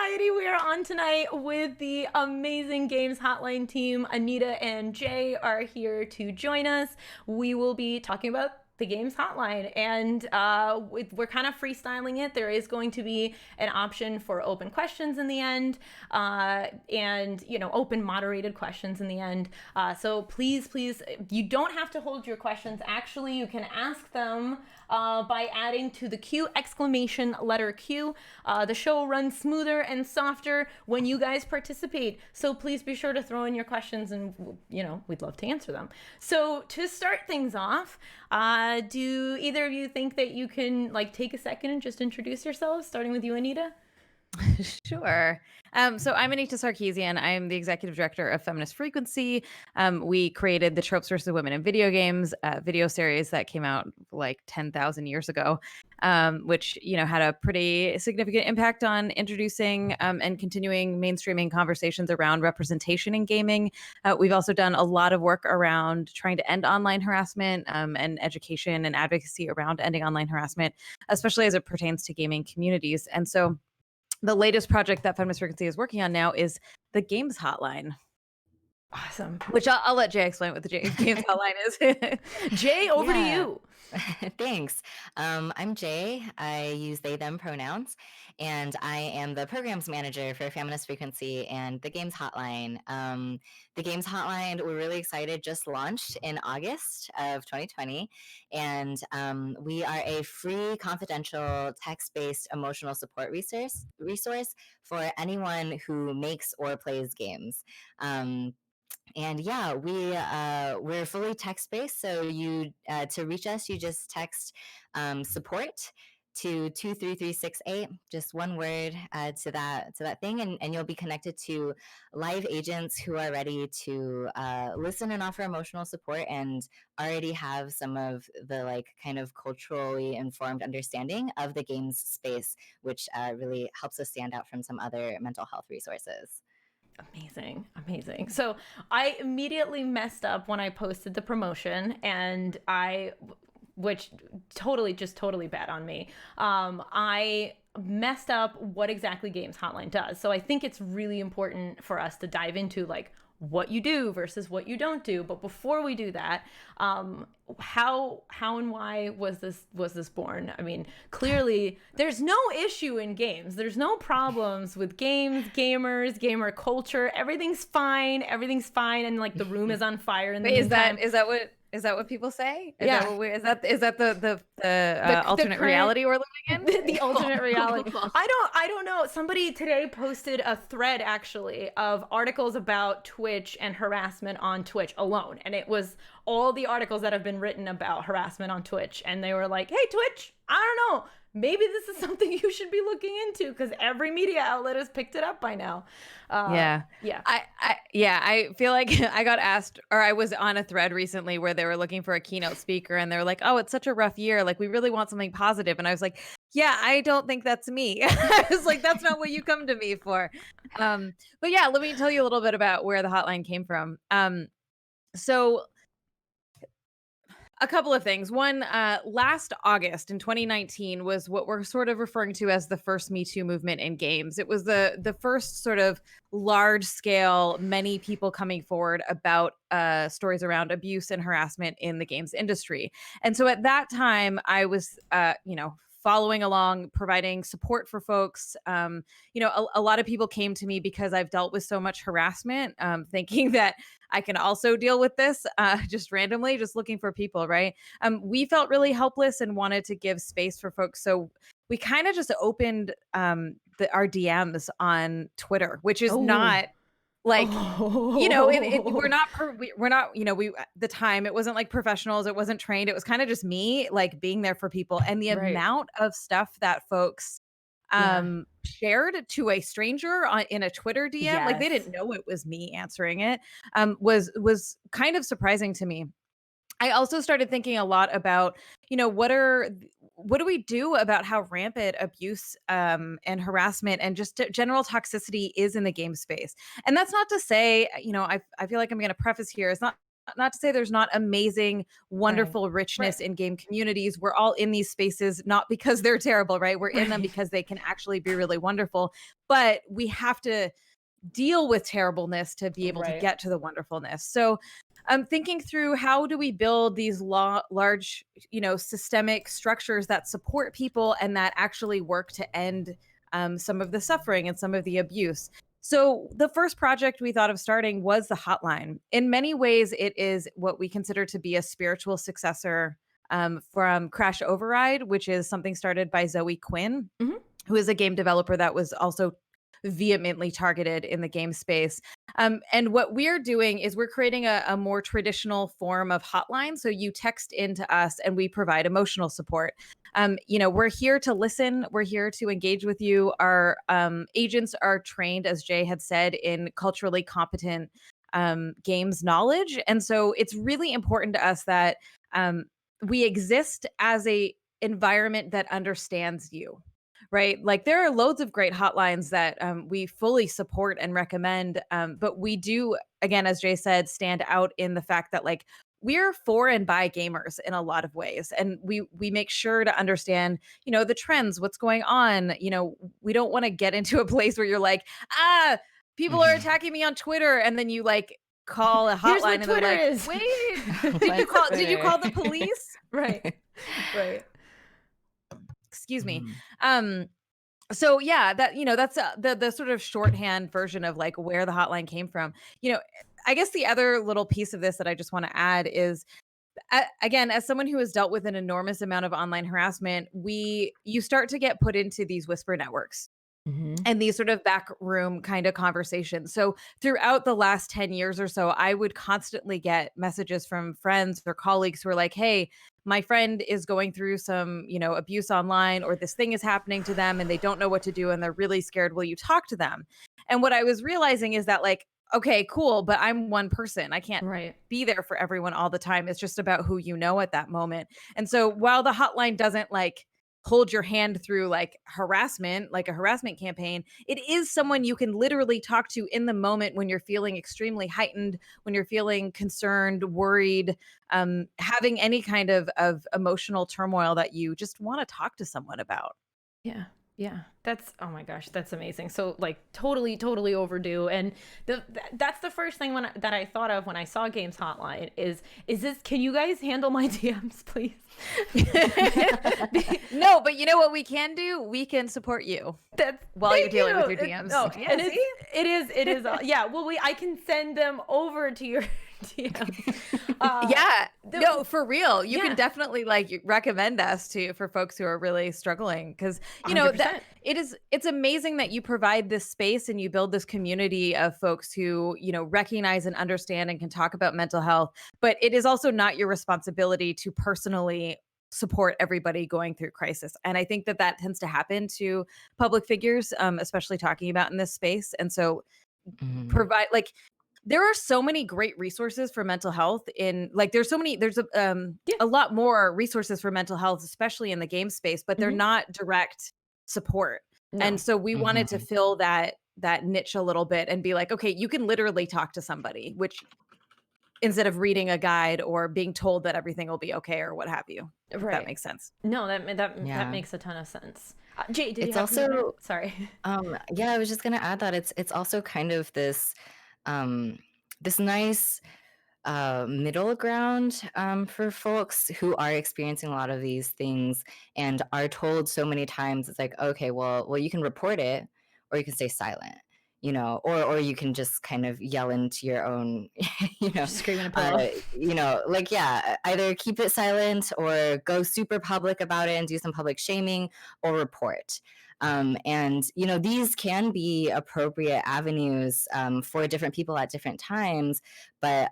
Mxiety. We are on tonight with the amazing Games Hotline team. Anita and Jay are here to join us. We will be talking about the Games Hotline, and we're kind of freestyling it. There is going to be an option for open questions in the end, and open moderated questions in the end. So please, you don't have to hold your questions. Actually, you can ask them by adding to the Q, exclamation letter Q. The show runs smoother and softer when you guys participate. So please be sure to throw in your questions, and we'd love to answer them. So to start things off, do either of you think that you can take a second and just introduce yourselves, starting with you, Anita? Sure. So I'm Anita Sarkeesian. I'm the executive director of Feminist Frequency. We created the Tropes versus Women in Video Games video series that came out like 10,000 years ago, which had a pretty significant impact on introducing and continuing mainstreaming conversations around representation in gaming. We've also done a lot of work around trying to end online harassment and education and advocacy around ending online harassment, especially as it pertains to gaming communities. And so the latest project that Feminist Frequency is working on now is the Games Hotline. Awesome. Which I'll let Jay explain what the Games Hotline is. Jay, over to you. Thanks. I'm Jay. I use they, them pronouns, and I am the programs manager for Feminist Frequency and the Games Hotline. The Games Hotline, we're really excited, just launched in August of 2020, and we are a free, confidential, text-based emotional support resource for anyone who makes or plays games. And yeah, we're fully text based. So you to reach us, you just text support to 23368, just one word to that thing, and you'll be connected to live agents who are ready to listen and offer emotional support, and already have some of the kind of culturally informed understanding of the games space, which really helps us stand out from some other mental health resources. Amazing. So I immediately messed up when I posted the promotion, and which totally bad on me. I messed up what exactly Games Hotline does. So I think it's really important for us to dive into what you do versus what you don't do. But before we do that, how and why was this born? I mean, clearly there's no issue in games. There's no problems with games, gamers, gamer culture. Everything's fine, and the room is on fire in the meantime. Is that what people say? Yeah. Is that the alternate reality we're living in? The alternate reality. I don't know. Somebody today posted a thread actually of articles about Twitch and harassment on Twitch alone, and it was all the articles that have been written about harassment on Twitch, and they were like, "Hey, Twitch, I don't know. Maybe this is something you should be looking into, because every media outlet has picked it up by now." Yeah. I feel like I got asked, or I was on a thread recently where they were looking for a keynote speaker, and they were like, "Oh, it's such a rough year. We really want something positive." And I was like, "Yeah, I don't think that's me." I was like, "That's not what you come to me for." But yeah, let me tell you a little bit about where the hotline came from. So a couple of things. One, last August in 2019 was what we're sort of referring to as the first Me Too movement in games. It was the first sort of large scale, many people coming forward about stories around abuse and harassment in the games industry. And so at that time, I was, following along, providing support for folks. A lot of people came to me because I've dealt with so much harassment, thinking that I can also deal with this just randomly, just looking for people, right? We felt really helpless and wanted to give space for folks. So we kind of just opened our DMs on Twitter, which is not we're not, the time, it wasn't like professionals, it wasn't trained. It was kind of just me being there for people. And the amount of stuff that folks shared to a stranger in a Twitter DM, they didn't know it was me answering it, was kind of surprising to me. I also started thinking a lot about, what do we do about how rampant abuse and harassment and just general toxicity is in the game space? And that's not to say, I feel like I'm going to preface here, it's not not to say there's not amazing, wonderful richness Right. in game communities. We're all in these spaces not because they're terrible, right? We're in them Right. because they can actually be really wonderful. But we have to deal with terribleness to be able to Right. get to the wonderfulness. So I'm thinking through, how do we build these large, systemic structures that support people and that actually work to end some of the suffering and some of the abuse. So the first project we thought of starting was the hotline. In many ways, it is what we consider to be a spiritual successor from Crash Override, which is something started by Zoe Quinn, Mhm. who is a game developer that was also vehemently targeted in the game space. And what we're doing is we're creating a more traditional form of hotline. So you text into us and we provide emotional support. We're here to listen. We're here to engage with you. Our agents are trained, as Jay had said, in culturally competent games knowledge. And so it's really important to us that we exist as a environment that understands you, right? Like, there are loads of great hotlines that we fully support and recommend. But we do, again, as Jay said, stand out in the fact that, like, we're for and by gamers in a lot of ways. And we make sure to understand, the trends, what's going on. We don't want to get into a place where you're like, people are Mhm. attacking me on Twitter. And then you like call a Here's hotline what and they're Twitter like, is. wait, What's did you Twitter? call the police? Right. Right. Excuse me. Mhm. So yeah, that's the sort of shorthand version of like where the hotline came from. I guess the other little piece of this that I just want to add is, again, as someone who has dealt with an enormous amount of online harassment, you start to get put into these whisper networks Mhm. and these sort of back room kind of conversations. So throughout the last 10 years or so, I would constantly get messages from friends or colleagues who are like, hey, my friend is going through some, abuse online, or this thing is happening to them and they don't know what to do and they're really scared. Will you talk to them? And what I was realizing is that, like, okay, cool, but I'm one person. I can't Right. be there for everyone all the time. It's just about who you know at that moment. And so while the hotline doesn't like hold your hand through like harassment, like a harassment campaign, it is someone you can literally talk to in the moment when you're feeling extremely heightened, when you're feeling concerned, worried, having any kind of emotional turmoil that you just want to talk to someone about. Yeah. Yeah. That's, oh my gosh, that's amazing. So like totally overdue. And that's the first thing that I thought of when I saw Games Hotline is this, can you guys handle my DMs, please? No, but you know what we can do? We can support you That's, while you're thank dealing with you. your DMs. No, Yeah, and see? it is yeah, well, I can send them over to your DMs. Yeah, no, for real. You yeah. can definitely like recommend us for folks who are really struggling, because that 100%. it's amazing that you provide this space and you build this community of folks who recognize and understand and can talk about mental health. But it is also not your responsibility to personally support everybody going through crisis. And I think that tends to happen to public figures, especially talking about in this space. And so Mhm. provide like there are so many great resources for mental health in like there's Yeah. a lot more resources for mental health, especially in the game space, but they're Mhm. not direct support. And No. so we wanted to Mhm. fill that niche a little bit and be like, okay, you can literally talk to somebody, which instead of reading a guide or being told that everything will be okay or what have you, if that Right. makes sense. No, that Yeah. makes a ton of sense. Jay, did you It's have something there? also Sorry. yeah, I was just gonna add that it's also kind of um this nice middle ground for folks who are experiencing a lot of these things and are told so many times. It's like, okay, well, you can report it, or you can stay silent, or you can just kind of yell into your own, you know, Just screaming a pillow. like, yeah, either keep it silent or go super public about it and do some public shaming, or report. And these can be appropriate avenues for different people at different times, but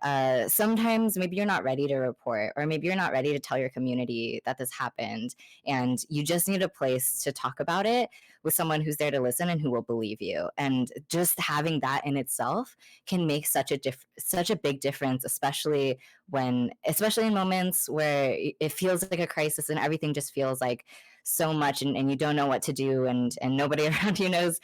sometimes maybe you're not ready to report, or maybe you're not ready to tell your community that this happened, and you just need a place to talk about it with someone who's there to listen and who will believe you. And just having that in itself can make such a big difference, especially in moments where it feels like a crisis and everything just feels like so much, and you don't know what to do, and nobody around you knows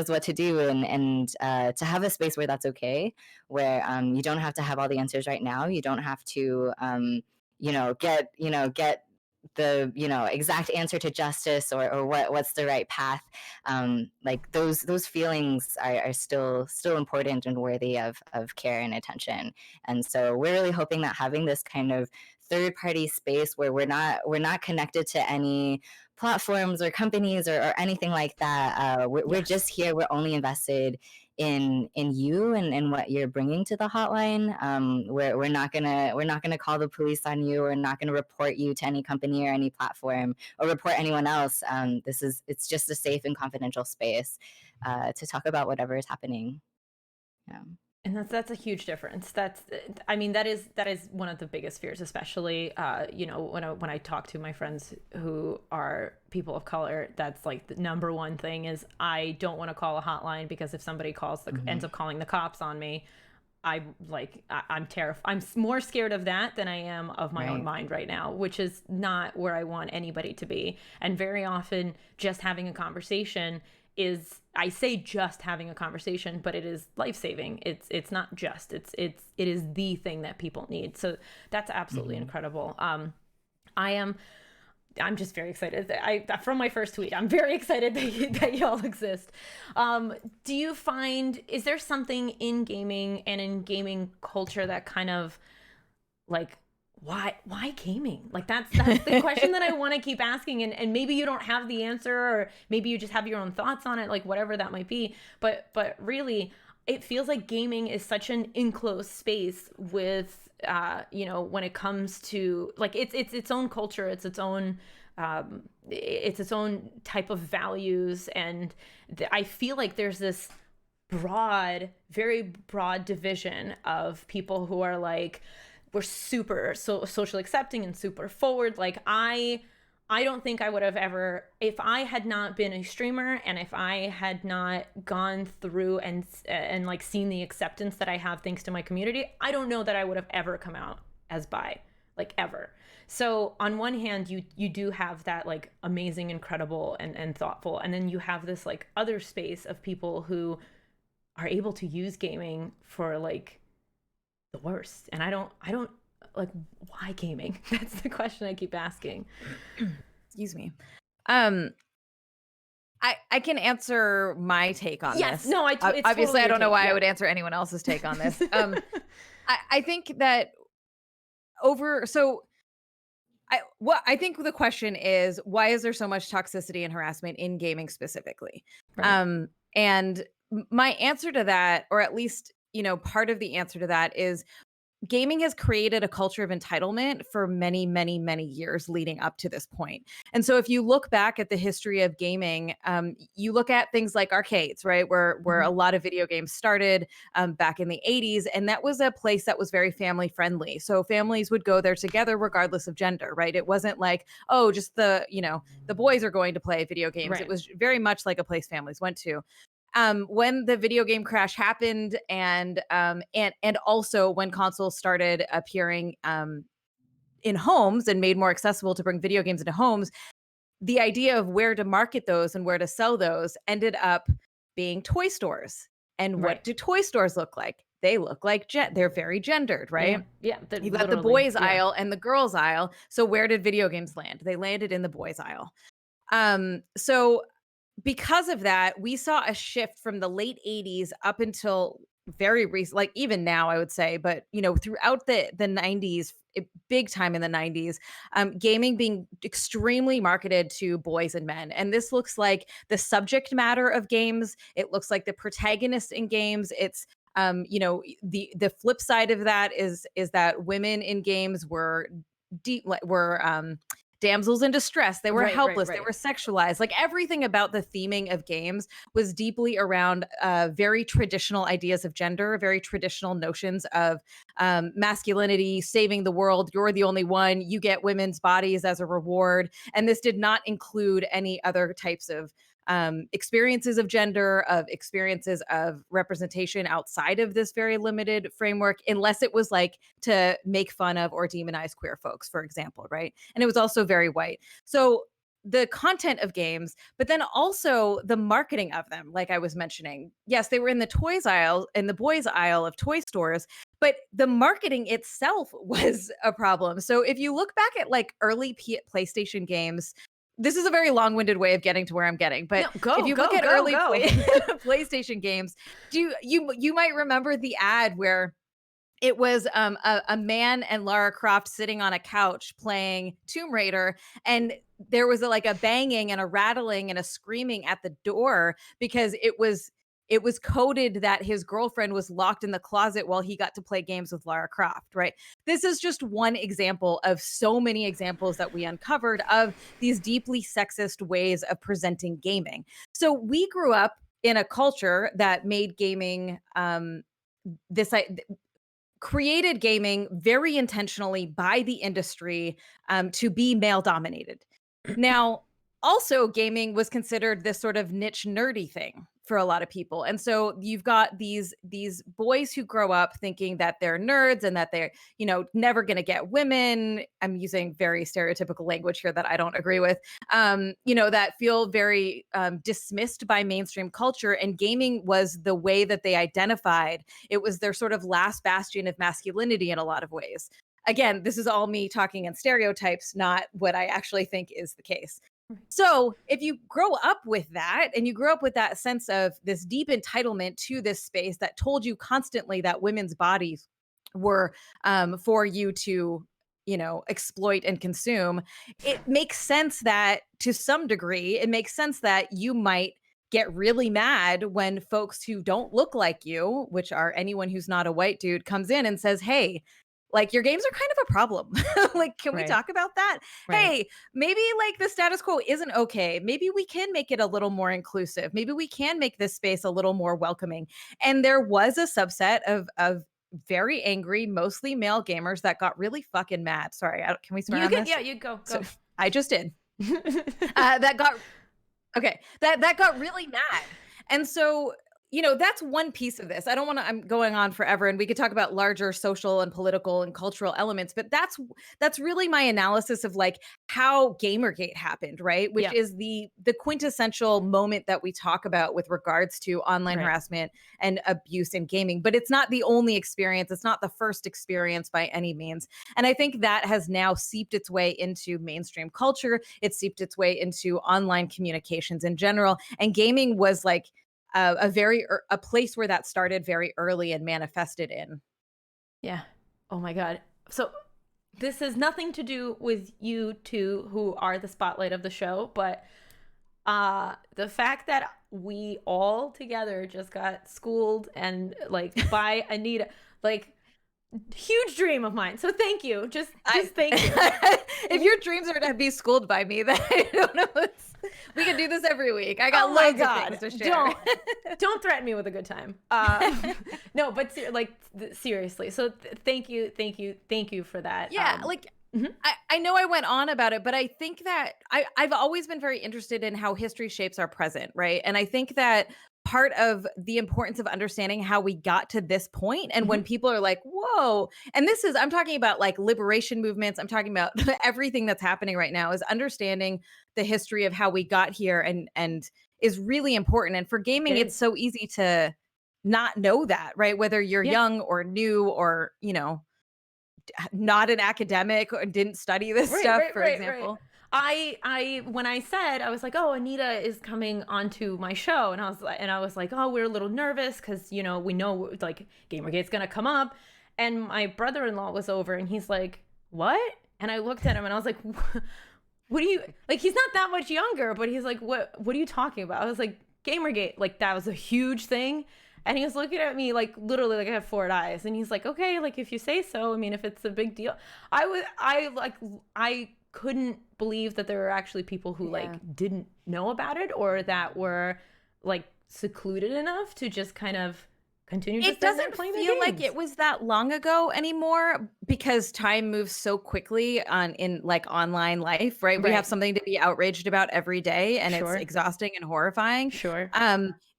what to do, and to have a space where that's okay, where you don't have to have all the answers right now. You don't have to get the exact answer to justice, or what's the right path. Like those feelings are still important and worthy of care and attention. And so we're really hoping that having this kind of third party space where we're not connected to any platforms or companies or anything like that. We're just here. We're only invested in you and what you're bringing to the hotline. We're not gonna call the police on you. We're not gonna report you to any company or any platform or report anyone else. It's just a safe and confidential space to talk about whatever is happening. Yeah. And that's a huge difference. That is one of the biggest fears, especially when I talk to my friends who are people of color. That's like the number one thing is I don't want to call a hotline, because if somebody ends up calling the cops on me, I'm terrified. I'm more scared of that than I am of my own mind right now, which is not where I want anybody to be. And very often, just having a conversation is, I say just having a conversation, but it is life-saving. It's not just, it is the thing that people need. So that's absolutely incredible. I'm just very excited from my first tweet. I'm very excited that y'all exist. Do you find, is there something in gaming and in gaming culture that kind of like, why gaming? Like that's the question that I want to keep asking, and maybe you don't have the answer, or maybe you just have your own thoughts on it, like whatever that might be. But really, it feels like gaming is such an enclosed space with when it comes to like it's its own culture, it's its own type of values, and I feel like there's this very broad division of people who are like, we're super socially accepting and super forward. Like I don't think I would have ever, if I had not been a streamer and if I had not gone through and like seen the acceptance that I have thanks to my community, I don't know that I would have ever come out as bi, like ever. So on one hand, you do have that like amazing, incredible and thoughtful, and then you have this like other space of people who are able to use gaming for like the worst. And I don't like, why gaming? That's the question I keep asking. Excuse me. I can answer my take on yes, this. No, it's obviously totally I don't know why yeah. I would answer anyone else's take on this. I think that I think the question is, why is there so much toxicity and harassment in gaming specifically? Right. And my answer to that, or at least part of the answer to that, is gaming has created a culture of entitlement for many, many, many years leading up to this point. And so if you look back at the history of gaming, you look at things like arcades, right? Where a lot of video games started back in the 80s. And that was a place that was very family friendly. So families would go there together regardless of gender, right? It wasn't like, oh, just the boys are going to play video games. Right. It was very much like a place families went to. When the video game crash happened, and also when consoles started appearing in homes and made more accessible to bring video games into homes, the idea of where to market those and where to sell those ended up being toy stores. And what do toy stores look like? They look like they're very gendered, right? Yeah. You've got the boys aisle and the girls aisle. So where did video games land? They landed in the boys aisle. So because of that, we saw a shift from the late 80s up until very recent, like even now, I would say, but throughout the 90s, big time in the 90s, gaming being extremely marketed to boys and men. And this looks like the subject matter of games. It looks like the protagonist in games. It's the flip side of that is that women in games were damsels in distress. They were helpless. Right. They were sexualized. Like everything about the theming of games was deeply around very traditional ideas of gender, very traditional notions of masculinity, saving the world. You're the only one. You get women's bodies as a reward. And this did not include any other types of experiences of gender, of experiences of representation outside of this very limited framework, unless it was like to make fun of or demonize queer folks, for example, right? And it was also very white. So the content of games, but then also the marketing of them, like I was mentioning. Yes, they were in the toys aisle, in the boys aisle of toy stores, but the marketing itself was a problem. So if you look back at like early PlayStation games, this is a very long-winded way of getting to where I'm getting, but if you look at early PlayStation games, you might remember the ad where it was a man and Lara Croft sitting on a couch playing Tomb Raider, and there was like a banging and a rattling and a screaming at the door because it was coded that his girlfriend was locked in the closet while he got to play games with Lara Croft, right? This is just one example of so many examples that we uncovered of these deeply sexist ways of presenting gaming. So we grew up in a culture that made gaming this created gaming very intentionally by the industry to be male dominated. Now, also gaming was considered this sort of niche nerdy thing for a lot of people. And so you've got these boys who grow up thinking that they're nerds and that they're, never going to get women. I'm using very stereotypical language here that I don't agree with, that feel very dismissed by mainstream culture. And gaming was the way that they identified. It was their sort of last bastion of masculinity in a lot of ways. Again, this is all me talking in stereotypes, not what I actually think is the case. So if you grow up with that and you grow up with that sense of this deep entitlement to this space that told you constantly that women's bodies were for you to, exploit and consume, it makes sense that to some degree, it makes sense that you might get really mad when folks who don't look like you, which are anyone who's not a white dude, comes in and says, hey, like your games are kind of a problem. Like, can we talk about that? Right. Hey, maybe like the status quo isn't okay. Maybe we can make it a little more inclusive. Maybe we can make this space a little more welcoming. And there was a subset of very angry, mostly male gamers that got really fucking mad. Sorry, can we swear on this? Yeah, you go. So, I just did. that got really mad. And so that's one piece of this. I'm going on forever and we could talk about larger social and political and cultural elements, but that's really my analysis of like how Gamergate happened, right? Which is the quintessential moment that we talk about with regards to online harassment and abuse in gaming, but it's not the only experience. It's not the first experience by any means. And I think that has now seeped its way into mainstream culture. It's seeped its way into online communications in general. And gaming was like, a place where that started very early and manifested in. Yeah. Oh my God. So this has nothing to do with you two who are the spotlight of the show, but the fact that we all together just got schooled and like by Anita, like huge dream of mine. So thank you. Just thank you. If your dreams are to be schooled by me, then I don't know. We can do this every week. I got loads of things to share. Don't threaten me with a good time. No, but seriously. So thank you for that. Yeah, I know I went on about it, but I think that I've always been very interested in how history shapes our present, right? And I think that part of the importance of understanding how we got to this point and when people are like, whoa, and I'm talking about like liberation movements, I'm talking about everything that's happening right now, is understanding the history of how we got here and is really important. And for gaming, it's so easy to not know that, right? Whether you're young or new or, not an academic or didn't study this stuff, for example. When I said, I was like, oh, Anita is coming onto my show. And I was like, oh, we're a little nervous because, we know like Gamergate's going to come up. And my brother-in-law was over and he's like, what? And I looked at him and I was like, what do you, like, he's not that much younger, but he's like, what are you talking about? I was like, Gamergate, like that was a huge thing. And he was looking at me like literally like I had four eyes. And he's like, okay, like if you say so, I mean, if it's a big deal. I couldn't believe that there were actually people who like didn't know about it or that were like secluded enough to just kind of continue. It doesn't feel like it was that long ago anymore because time moves so quickly in like online life, right? We have something to be outraged about every day and it's exhausting and horrifying.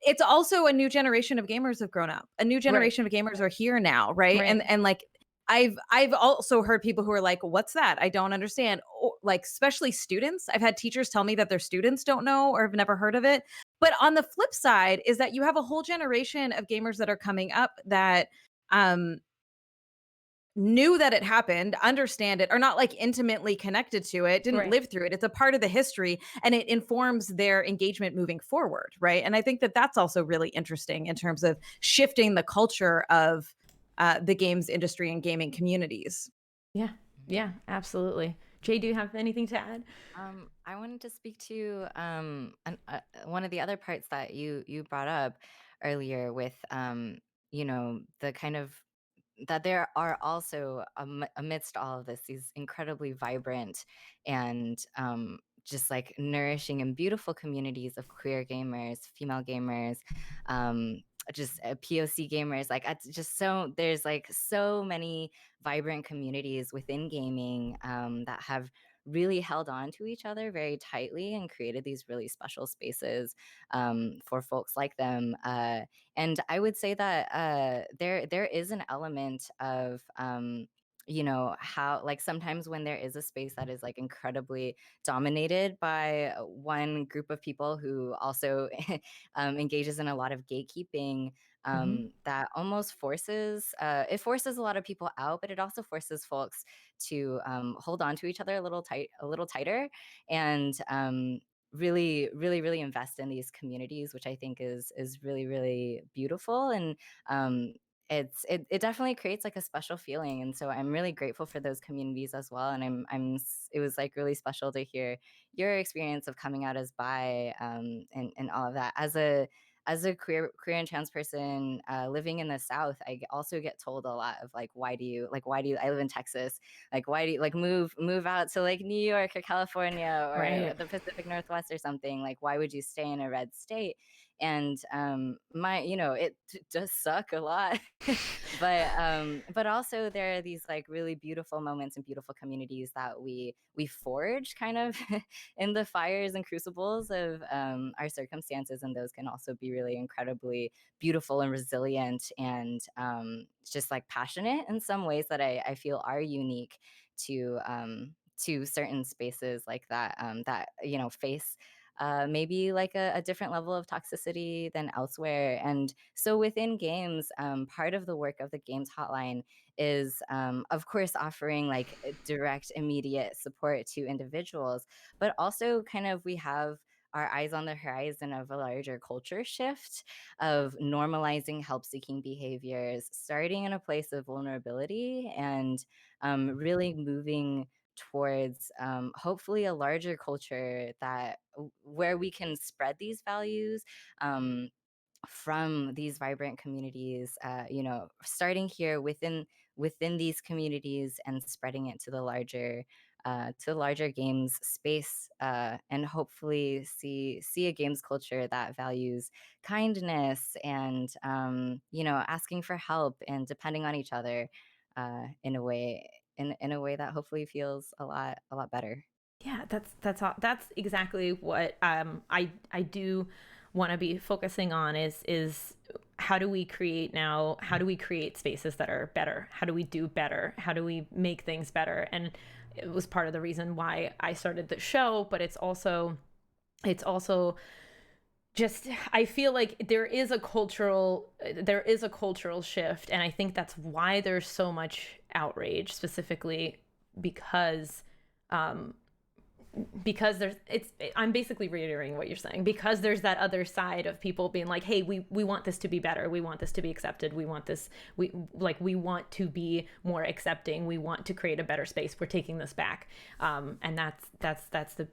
It's also a new generation of gamers have grown up. A new generation of gamers are here now, right? And like I've also heard people who are like, what's that? I don't understand. like especially students. I've had teachers tell me that their students don't know or have never heard of it. But on the flip side is that you have a whole generation of gamers that are coming up that um knew that it happened, understand it, are not like intimately connected to it, didn't Right. live through it. It's a part of the history and it informs their engagement moving forward, right? And I think that that's also really interesting in terms of shifting the culture of the games industry and gaming communities. Yeah. Yeah, absolutely. Jay, do you have anything to add? I wanted to speak to one of the other parts that you brought up earlier with the kind of that there are also amidst all of this these incredibly vibrant and just like nourishing and beautiful communities of queer gamers, female gamers, um, just POC gamers. Like it's just so there's like so many vibrant communities within gaming that have really held on to each other very tightly and created these really special spaces for folks like them. And I would say that there is an element of how like sometimes when there is a space that is like incredibly dominated by one group of people who also engages in a lot of gatekeeping, that almost forces it forces a lot of people out, but it also forces folks to hold on to each other a little tighter, and really, really, really invest in these communities, which I think is really, really beautiful. And it definitely creates like a special feeling, and so I'm really grateful for those communities as well. And it was like really special to hear your experience of coming out as bi, and all of that. As a queer and trans person living in the South, also get told a lot of like, why do you, I live in Texas, like, why do you like move out to like New York or California or Right. the Pacific Northwest or something? Like, why would you stay in a red state? And it does suck a lot. But also there are these like really beautiful moments and beautiful communities that we forge kind of in the fires and crucibles of our circumstances, and those can also be really incredibly beautiful and resilient, and just like passionate in some ways that I feel are unique to certain spaces like that, that face maybe like a different level of toxicity than elsewhere. And so within games, part of the work of the Games Hotline is, of course, offering like direct, immediate support to individuals, but also kind of we have our eyes on the horizon of a larger culture shift of normalizing help seeking behaviors, starting in a place of vulnerability, and really moving towards hopefully a larger culture that where we can spread these values um, from these vibrant communities, starting here within these communities and spreading it to the larger games space, and hopefully see a games culture that values kindness and asking for help and depending on each other in a way in a way that hopefully feels a lot better. Yeah, that's exactly what I do want to be focusing on is how do we create spaces that are better? How do we do better? How do we make things better? And it was part of the reason why I started the show, but it's also just I feel like there is a cultural shift, and I think that's why there's so much outrage, specifically because um because I'm basically reiterating what you're saying, because there's that other side of people being like, hey, we want this to be better, we want this to be accepted, we want to be more accepting, we want to create a better space, we're taking this back. And that's the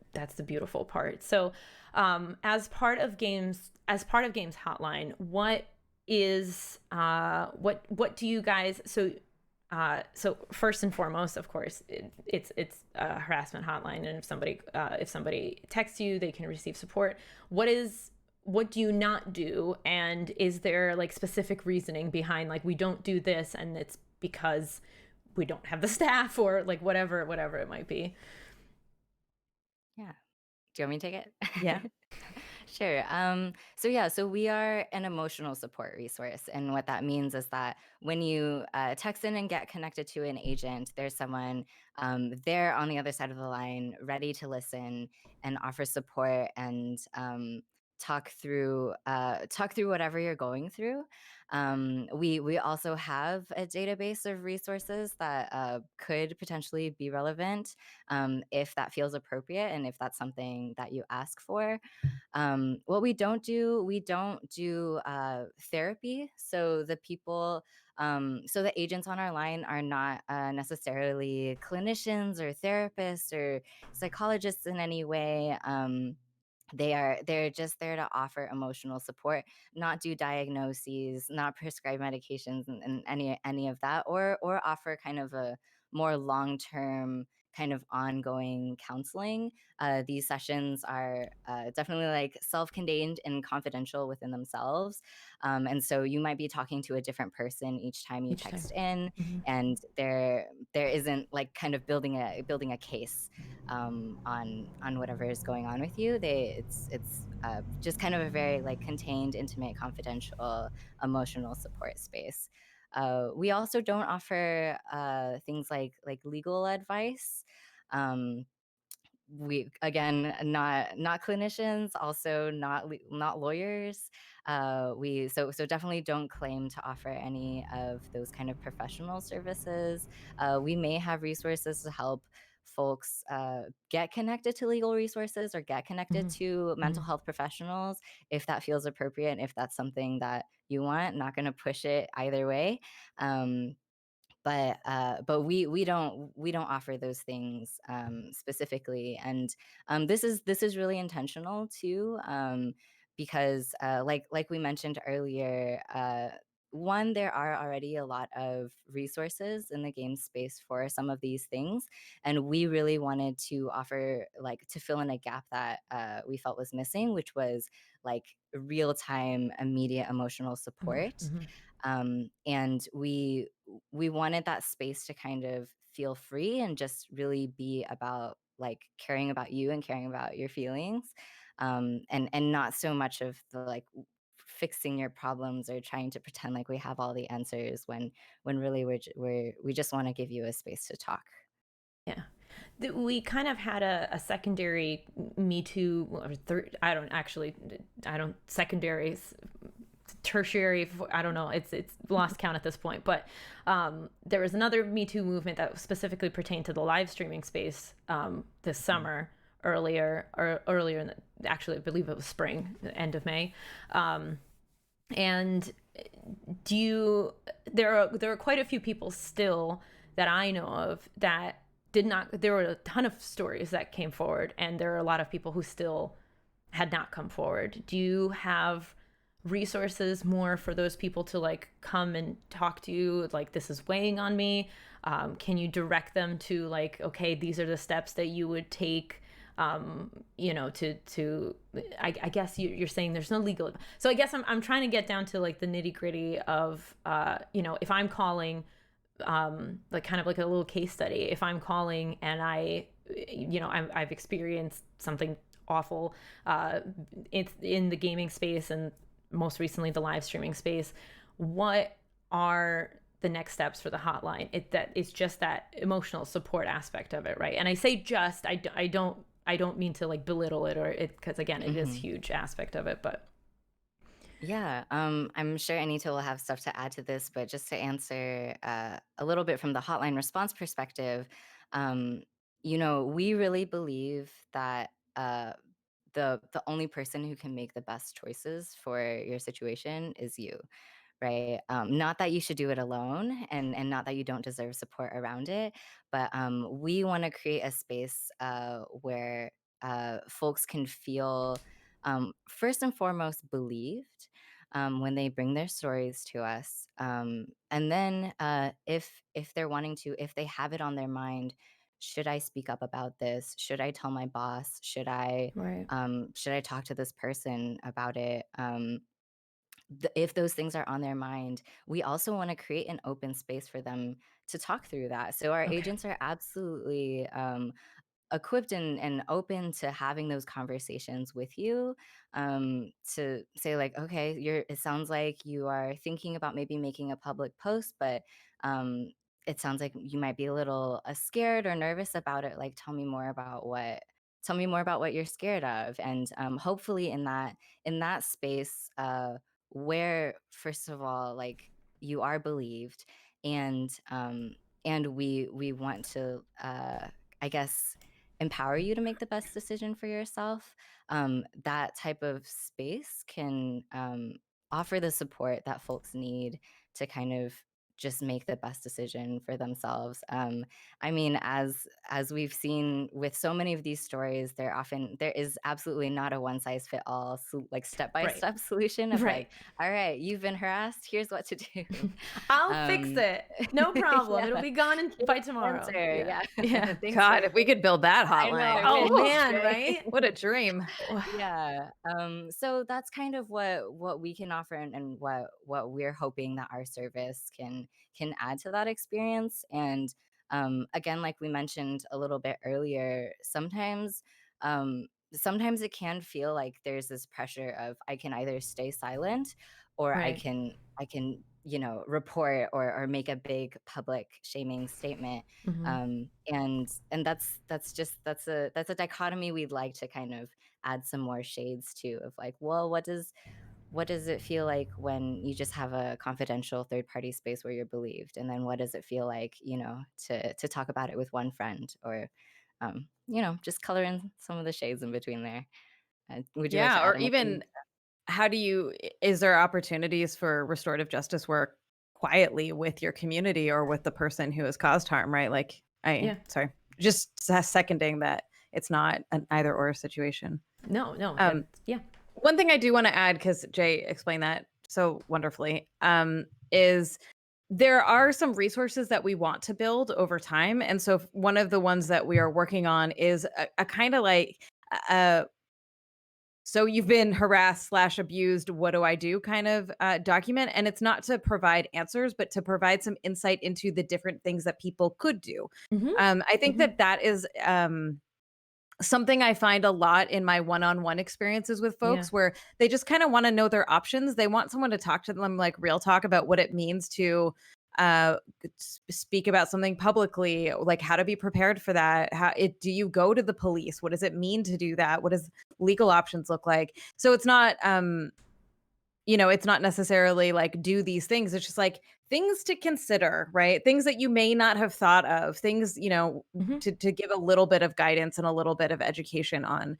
beautiful part. So as part of Games Hotline, what do you guys so first and foremost, of course, it's a harassment hotline, and if somebody texts you, they can receive support. What do you not do, and is there like specific reasoning behind like we don't do this, and it's because we don't have the staff, or like whatever it might be? Yeah. Do you want me to take it? Yeah. Sure. So we are an emotional support resource, and what that means is that when you text in and get connected to an agent, there's someone there on the other side of the line, ready to listen and offer support and talk through whatever you're going through. We also have a database of resources that could potentially be relevant if that feels appropriate and if that's something that you ask for. What we don't do therapy. So the agents on our line are not necessarily clinicians or therapists or psychologists in any way. They're just there to offer emotional support, not do diagnoses, not prescribe medications, and any of that, or offer kind of a more long term kind of ongoing counseling. These sessions are definitely like self contained and confidential within themselves, and so you might be talking to a different person each time you Each time. text in, Hmm. and there isn't like kind of building a case on whatever is going on with you. It's just kind of a very like contained, intimate, confidential, emotional support space. We also don't offer things like legal advice. Um, we again not clinicians, also not lawyers. We definitely don't claim to offer any of those kind of professional services. We may have resources to help folks get connected to legal resources or get connected Hmm. to mental Hmm. health professionals if that feels appropriate and if that's something that you want. Not going to push it either way. um, but we don't offer those things specifically, and this is really intentional too, because like we mentioned earlier, one, there are already a lot of resources in the game space for some of these things, and we really wanted to offer, like, to fill in a gap that we felt was missing, which was like real time immediate emotional Emotion. support. Hmm. And we wanted that space to kind of feel free and just really be about like caring about you and caring about your feelings, and not so much of the like fixing your problems or trying to pretend like we have all the answers when really we just want to give you a space to talk. Yeah. We kind of had a secondary Me Too, or I don't, secondary, tertiary, I don't know, it's lost count at this point, but there was another Me Too movement that specifically pertained to the live streaming space this summer, earlier in actually I believe it was spring, the end of May. And do you there are quite a few people still that I know of that did not there were a ton of stories that came forward, and there are a lot of people who still had not come forward. Do you have resources more for those people to like come and talk to you, like, this is weighing on me? Can you direct them to, like, okay, these are the steps that you would take, to I guess you're saying there's no legal, so I guess I'm trying to get down to like the nitty gritty of if I'm calling, like kind of like a little case study, if I'm calling and I've experienced something awful it's in the gaming space, and most recently the live streaming space, what are the next steps for the hotline? It's just that emotional support aspect of it, right? And I say just, I don't mean to like belittle it, or it, because again it is a Hmm. huge aspect of it, but Yeah, I'm sure Anita will have stuff to add to this, but just to answer a little bit from the hotline response perspective, um, we really believe that the only person who can make the best choices for your situation is you, right? Not that you should do it alone, and not that you don't deserve support around it, but we want to create a space where folks can feel, first and foremost, believed when they bring their stories to us, and then if they're wanting to, if they have it on their mind, should I speak up about this? Should I tell my boss? right. Should I talk to this person about it? If those things are on their mind, we also want to create an open space for them to talk through that. So our Okay. agents are absolutely equipped and open to having those conversations with you, to say like, okay, it sounds like you are thinking about maybe making a public post, but it sounds like you might be a little scared or nervous about it. Like, tell me more about what you're scared of. And hopefully in that space, where first of all, like, you are believed, and we want to, I guess, empower you to make the best decision for yourself. That type of space can offer the support that folks need to kind of just make the best decision for themselves. I mean, as we've seen with so many of these stories, there is absolutely not a one size fit all, like step by Right. step solution of Right. like, all right, you've been harassed, here's what to do. I'll fix it. No problem. It'll Yeah. be gone by Here's the tomorrow. answer. Yeah. Yeah. Thanks God, for if we could build that I know, hotline. I wish, Oh man, right? right? What a dream. Yeah. So that's kind of what we can offer, and what we're hoping that our service can add to that experience. And again, like we mentioned a little bit earlier, sometimes it can feel like there's this pressure of, I can either stay silent, or Right. I can, report or make a big public shaming statement. And that's a dichotomy we'd like to kind of add some more shades to, of like, well, what does it feel like when you just have a confidential third party space where you're believed, and then what does it feel like, to talk about it with one friend, or just color in some of the shades in between there. Would you like to Yeah, add or anything? even is there opportunities for restorative justice work quietly with your community or with the person who has caused harm, right? Like, Yeah. sorry, just seconding that it's not an either or situation. No, yeah. One thing I do want to add, because Jay explained that so wonderfully, is there are some resources that we want to build over time. And so one of the ones that we are working on is a kind of like, so you've been harassed / abused, what do I do kind of document. And it's not to provide answers, but to provide some insight into the different things that people could do. I think that is something I find a lot in my one-on-one experiences with Yeah. folks, where they just kind of want to know their options. They want someone to talk to them, like real talk, about what it means to uh speak about something publicly, like how to be prepared for that. Do you go to the police? What does it mean to do that? What does legal options look like? So it's not it's not necessarily like do these things. It's just like things to consider, right? Things that you may not have thought of, things, to give a little bit of guidance and a little bit of education on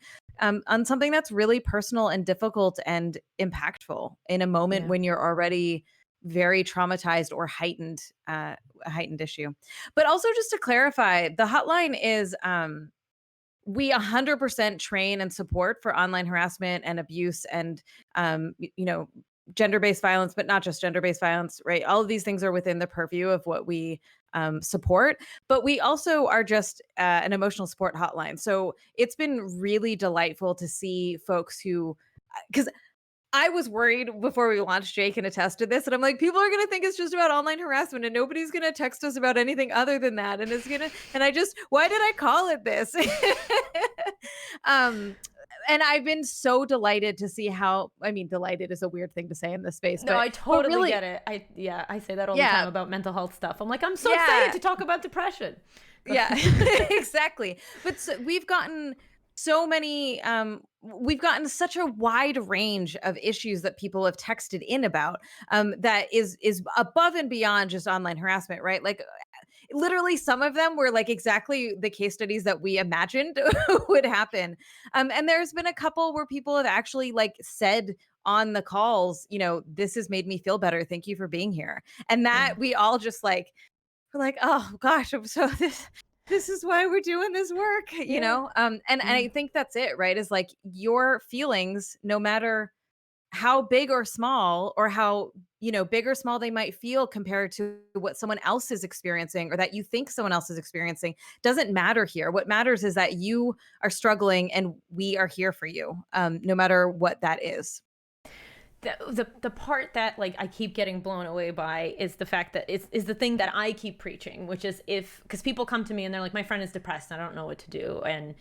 something that's really personal and difficult and impactful in a moment Yeah. when you're already very traumatized or heightened, a heightened issue. But also, just to clarify, the hotline is we 100% train and support for online harassment and abuse and gender-based violence, but not just gender-based violence, right? All of these things are within the purview of what we support, but we also are just an emotional support hotline. So it's been really delightful to see folks who, because I was worried before we launched, Jake can attest to this. And I'm like, people are going to think it's just about online harassment and nobody's going to text us about anything other than that. And why did I call it this? And I've been so delighted to see delighted is a weird thing to say in this space. No, but, I totally really, get it. I say that all the time about mental health stuff. I'm like, I'm so Yeah. excited to talk about depression. Yeah, exactly. But we've gotten so many, we've gotten such a wide range of issues that people have texted in about, that is above and beyond just online harassment, right? Like literally some of them were like exactly the case studies that we imagined would happen. And there's been a couple where people have actually like said on the calls, this has made me feel better. Thank you for being here. And that we all just like, we're like, oh gosh, I'm so this is why we're doing this work, and I think that's it, right? Is like your feelings, no matter how big or small, or how big or small they might feel compared to what someone else is experiencing, or that you think someone else is experiencing, doesn't matter here. What matters is that you are struggling and we are here for you, no matter what that is. the part that like I keep getting blown away by is the fact that is the thing that I keep preaching, which is because people come to me and they're like, my friend is depressed and I don't know what to do, and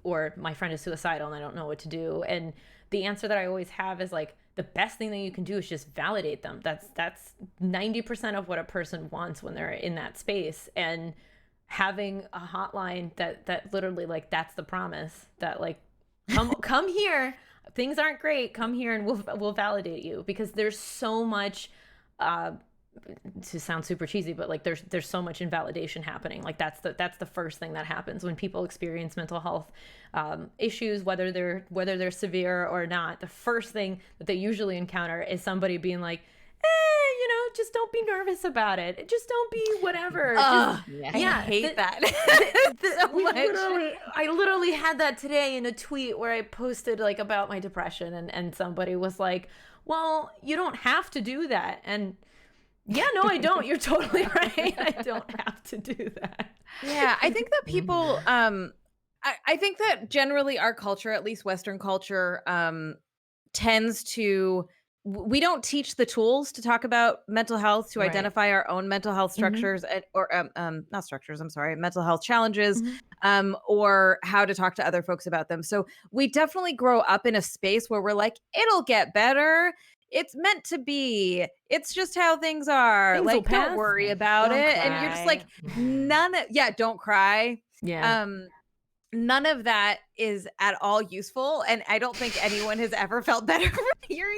or my friend is suicidal and I don't know what to do, and the answer that I always have is like, the best thing that you can do is just validate them. That's 90% of what a person wants when they're in that space, and having a hotline that literally like that's the promise that like come here. Things aren't great. Come here and we'll validate you, because there's so much to sound super cheesy, but like there's so much invalidation happening. Like that's the first thing that happens when people experience mental health issues, whether they're severe or not. The first thing that they usually encounter is somebody being like, just don't be nervous about it. Just don't be whatever. I hate that. So much. I literally had that today in a tweet where I posted like about my depression, and somebody was like, well, you don't have to do that. And yeah, no, I don't. You're totally right. I don't have to do that. Yeah, I think that people, I think that generally our culture, at least Western culture, tends to, we don't teach the tools to talk about mental health, to identify our own mental health structures, or not structures, I'm sorry, mental health challenges, or how to talk to other folks about them. So we definitely grow up in a space where we're like, it'll get better. It's meant to be. It's just how things are. Things like, don't worry about Don't it. cry. And you're just like, don't cry. Yeah. None of that is at all useful. And I don't think anyone has ever felt better from hearing.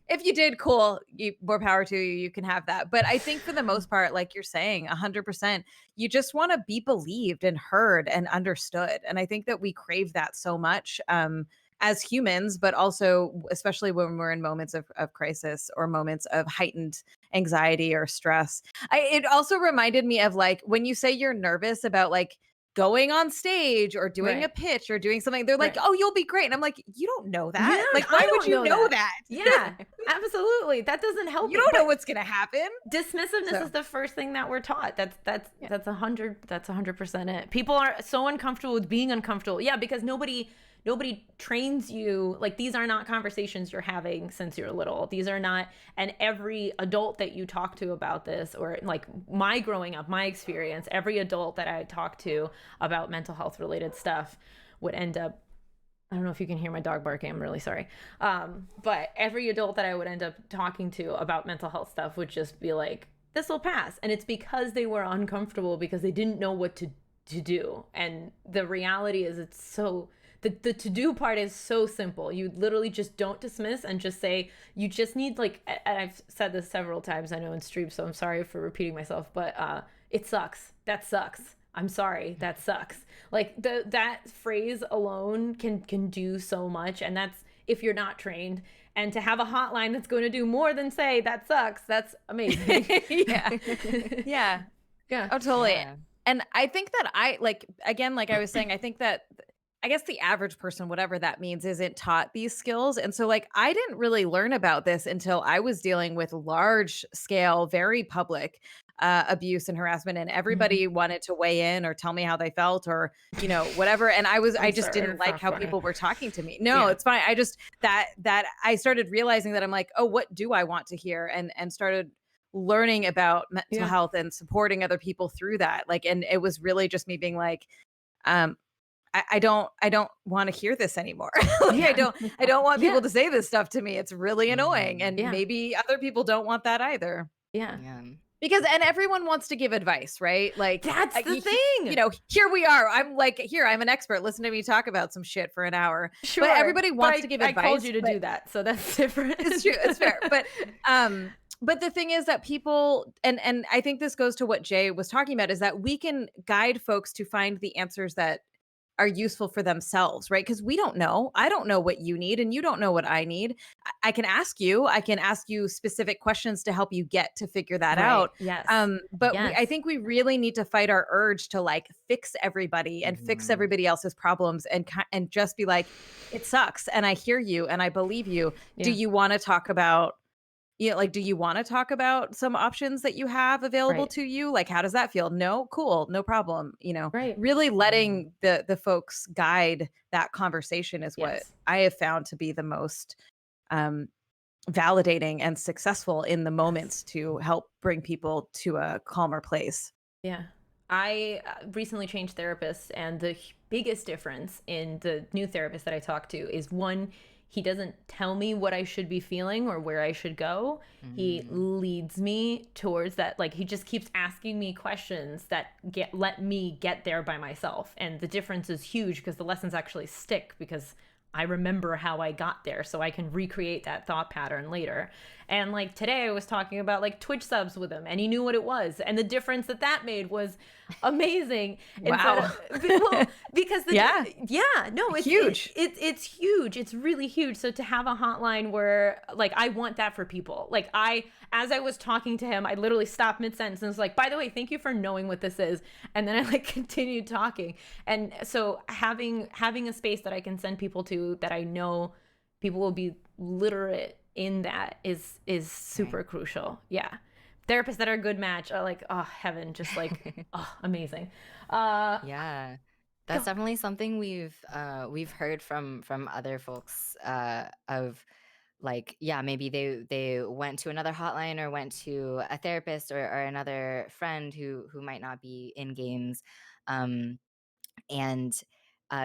If you did, cool, more power to you. You can have that. But I think for the most part, like you're saying, 100%, you just want to be believed and heard and understood. And I think that we crave that so much as humans, but also especially when we're in moments of crisis or moments of heightened anxiety or stress. It also reminded me of like when you say you're nervous about like going on stage or doing a pitch or doing something, they're like, oh, you'll be great. And I'm like, you don't know that. Like, why would you know that? Yeah, absolutely. That doesn't help. You don't know what's going to happen. Dismissiveness is the first thing that we're taught. That's 100% it. People are so uncomfortable with being uncomfortable. Yeah, because nobody trains you. Like, these are not conversations you're having since you're little. These are not, and every adult that you talk to about this, or like my growing up, my experience, every adult that I talked to about mental health related stuff would end up, I don't know if you can hear my dog barking, I'm really sorry. But every adult that I would end up talking to about mental health stuff would just be like, this will pass. And it's because they were uncomfortable, because they didn't know what to do. And the reality is it's so, the to-do part is so simple. You literally just don't dismiss and just say, you just need like, and I've said this several times, I know in stream, so I'm sorry for repeating myself, but it sucks. That sucks. I'm sorry. That sucks. Like that phrase alone can do so much. And that's if you're not trained. And to have a hotline that's going to do more than say that sucks, that's amazing. Yeah. Oh, totally. Yeah. And I think that like I was saying, I think that I guess the average person, whatever that means, isn't taught these skills. And so like, I didn't really learn about this until I was dealing with large scale, very public abuse and harassment, and everybody wanted to weigh in or tell me how they felt or, whatever. And I just didn't like how people were talking to me. No, it's fine. I just, that I started realizing that I'm like, oh, what do I want to hear? And started learning about mental health and supporting other people through that. Like, and it was really just me being like, I don't want to hear this anymore. I don't want people to say this stuff to me. It's really annoying. And maybe other people don't want that either. Yeah. Because, and everyone wants to give advice, right? Like, that's the thing. Here we are. I'm like, I'm an expert. Listen to me talk about some shit for an hour. Sure. But everybody wants to give advice. I called you to do that. So that's different. It's true. It's fair. But the thing is that people, and I think this goes to what Jay was talking about, is that we can guide folks to find the answers that are useful for themselves, right? Because we don't know. I don't know what you need, and you don't know what I need. I can ask you specific questions to help you get to figure that out. Yes. But I think we really need to fight our urge to like fix everybody and fix everybody else's problems and just be like, it sucks, and I hear you, and I believe you. Yeah. Do you want to talk about? Do you want to talk about some options that you have available to you? Like, how does that feel? No, cool, no problem. Really letting the folks guide that conversation is what I have found to be the most validating and successful in the moments to help bring people to a calmer place. Yeah. I recently changed therapists, and the biggest difference in the new therapist that I talked to is one, he doesn't tell me what I should be feeling or where I should go. He leads me towards that. Like, he just keeps asking me questions that let me get there by myself. And the difference is huge because the lessons actually stick because I remember how I got there, so I can recreate that thought pattern later. And like today I was talking about like Twitch subs with him, and he knew what it was, and the difference that made was amazing. Wow. Because it's huge. It's huge. It's really huge. So to have a hotline where like I want that for people. Like as I was talking to him, I literally stopped mid-sentence and was like, by the way, thank you for knowing what this is. And then I like continued talking. And so having a space that I can send people to that I know people will be literate in that is super crucial. Yeah. Therapists that are a good match are like, oh, heaven, just like, oh, amazing. Yeah. That's definitely something we've heard from other folks of like, yeah, maybe they went to another hotline or went to a therapist or another friend who might not be in games, and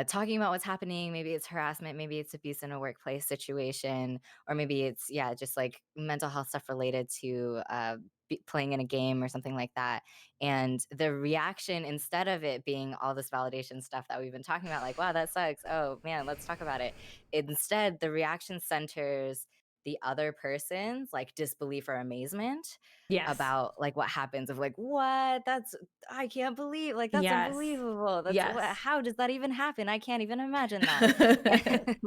talking about what's happening. Maybe it's harassment, maybe it's abuse in a workplace situation, or maybe it's, yeah, just like mental health stuff related to playing in a game or something like that. And the reaction, instead of it being all this validation stuff that we've been talking about, like, wow, that sucks, oh man, let's talk about it, instead the reaction centers the other person's like disbelief or amazement Yes. about like what happens, of like, what, that's, I can't believe, like, that's Yes. unbelievable, that's what, Yes. how does that even happen, I can't even imagine that.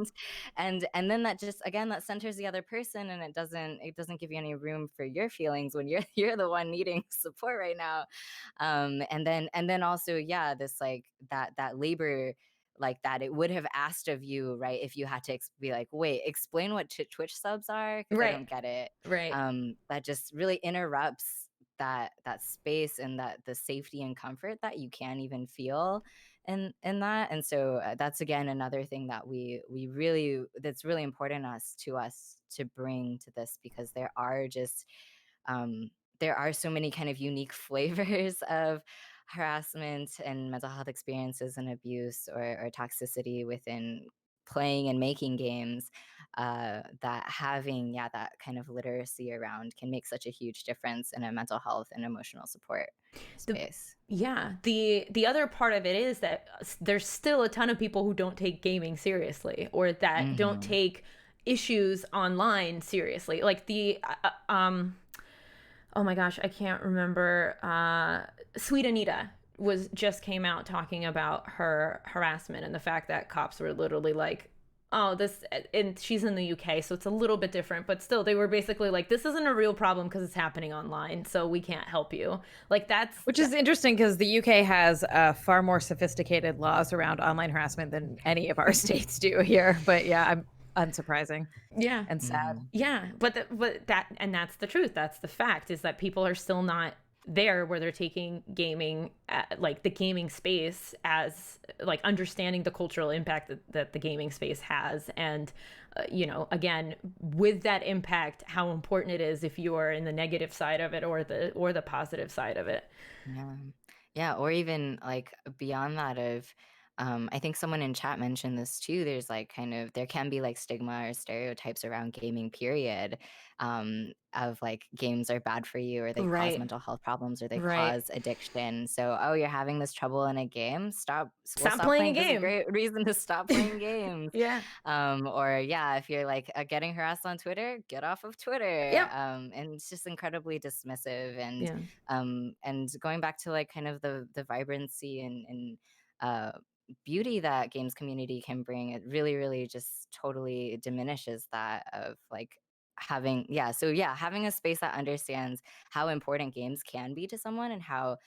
And then that just, again, that centers the other person, and it doesn't give you any room for your feelings when you're the one needing support right now. And then also, yeah, this like that labor, like that it would have asked of you, right, if you had to be like, wait, explain what Twitch subs are because I Right. don't get it. Right. That just really interrupts that space and that the safety and comfort that you can't even feel in that. And so that's again another thing that we really, that's really important to us to bring to this, because there are just there are so many kind of unique flavors of harassment and mental health experiences and abuse or toxicity within playing and making games, that having, yeah, that kind of literacy around can make such a huge difference in a mental health and emotional support space. The other part of it is that there's still a ton of people who don't take gaming seriously, or that don't Hmm. take issues online seriously. Like oh my gosh, I can't remember. Sweet Anita just came out talking about her harassment and the fact that cops were literally like, oh, this, and she's in the UK, so it's a little bit different, but still, they were basically like, this isn't a real problem because it's happening online, so we can't help you. Like Which is interesting because the UK has far more sophisticated laws around online harassment than any of our states do here. But yeah, I'm unsurprising. Yeah. And sad. Yeah, but that's the truth. That's the fact, is that people are still not there where they're taking gaming, like the gaming space, as like understanding the cultural impact that the gaming space has, and again, with that impact, how important it is if you are in the negative side of it or the positive side of it. Yeah. Yeah. Or even like beyond that of, I think someone in chat mentioned this too. There's like kind of, there can be like stigma or stereotypes around gaming, period, of like games are bad for you, or they cause Right. mental health problems, or they Right. cause addiction. So, oh, you're having this trouble in a game? We'll Stop stop playing a playing. This is a game. great reason to stop playing games. Yeah. Or yeah, if you're like getting harassed on Twitter, get off of Twitter. Yep. And it's just incredibly dismissive, Yeah. and going back to like kind of the vibrancy and uh, beauty that games community can bring, it really, really just totally diminishes that of like having, yeah, so yeah, having a space that understands how important games can be to someone, and how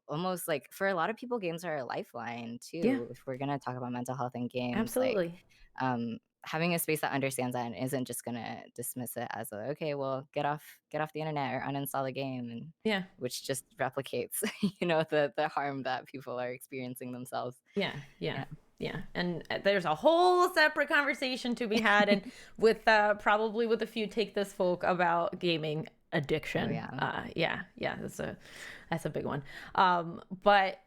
almost like for a lot of people games are a lifeline Yeah. too, if we're going to talk about mental health and games, like Absolutely. having a space that understands that and isn't just gonna dismiss it as a, okay, well, get off the internet or uninstall the game, and Yeah. which just replicates the harm that people are experiencing themselves. Yeah. Yeah. Yeah. Yeah, and there's a whole separate conversation to be had, and with probably with a few Take This folk about gaming addiction. Oh, yeah, that's a big one. But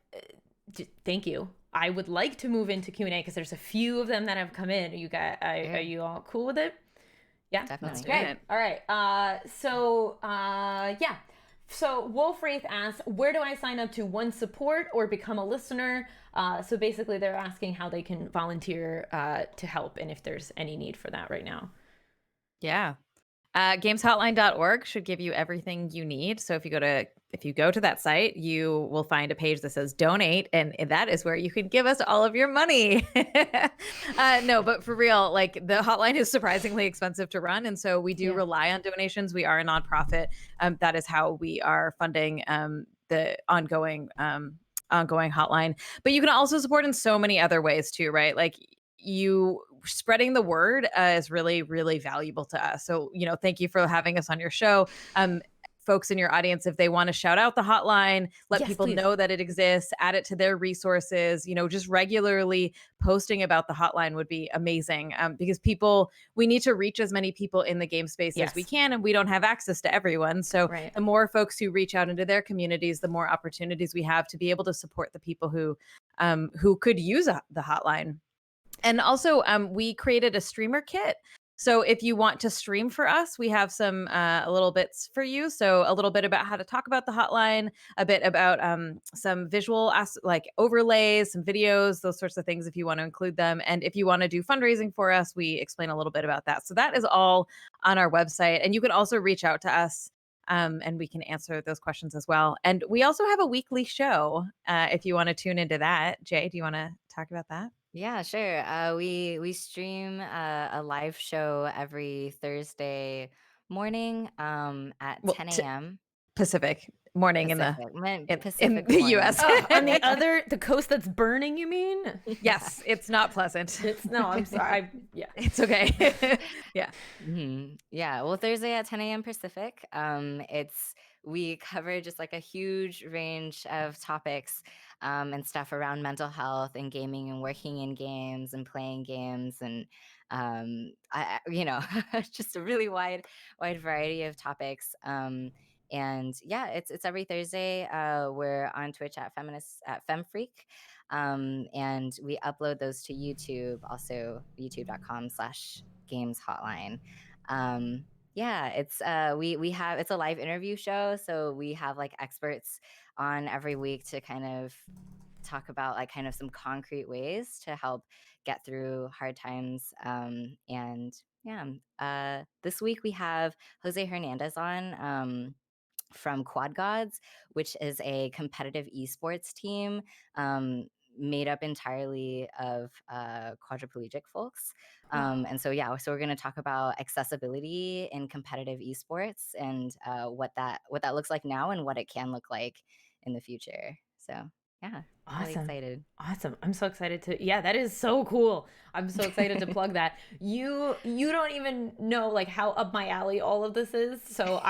thank you. I would like to move into Q&A because there's a few of them that have come in. You guys, are you all cool with it? Yeah, Definitely. Okay. All right. Yeah. So Wolf Wraith asks, where do I sign up to one support or become a listener? So basically they're asking how they can volunteer to help and if there's any need for that right now. Yeah. Gameshotline.org should give you everything you need. So if you go to that site, you will find a page that says donate, and that is where you can give us all of your money. No, but for real, like the hotline is surprisingly expensive to run, and so we do rely on donations. We are a nonprofit. That is how we are funding the ongoing hotline. But you can also support in so many other ways too, right? Like you spreading the word is really, really valuable to us. So, thank you for having us on your show. Folks in your audience, if they want to shout out the hotline, let people know that it exists, add it to their resources, just regularly posting about the hotline would be amazing, because we need to reach as many people in the game space as we can, and we don't have access to everyone. So the more folks who reach out into their communities, the more opportunities we have to be able to support the people who could use the hotline. And also, we created a streamer kit. So if you want to stream for us, we have some little bits for you. So a little bit about how to talk about the hotline, a bit about some visual like overlays, some videos, those sorts of things if you want to include them. And if you want to do fundraising for us, we explain a little bit about that. So that is all on our website. And you can also reach out to us and we can answer those questions as well. And we also have a weekly show if you want to tune into that. Jay, do you want to talk about that? Yeah, sure. We stream a live show every Thursday morning at 10 a.m. Pacific morning Pacific in the morning. US. On the coast that's burning, you mean? Yes, it's not pleasant. I'm sorry. It's okay. Yeah. Mm-hmm. Yeah. Well, Thursday at 10 a.m. Pacific. We cover just like a huge range of topics and stuff around mental health and gaming and working in games and playing games and just a really wide variety of topics. And yeah, it's every Thursday. We're on Twitch at FemFreak. And we upload those to YouTube, also youtube.com/Games Hotline. Yeah, it's it's a live interview show, so we have like experts on every week to kind of talk about like kind of some concrete ways to help get through hard times. And yeah, this week we have Jose Hernandez on from Quad Gods, which is a competitive esports team made up entirely of quadriplegic folks. And so we're going to talk about accessibility in competitive esports and what that looks like now and what it can look like in the future. So yeah, awesome. Really excited. Awesome. I'm so excited that is so cool. I'm so excited to plug that. You don't even know like how up my alley all of this is. So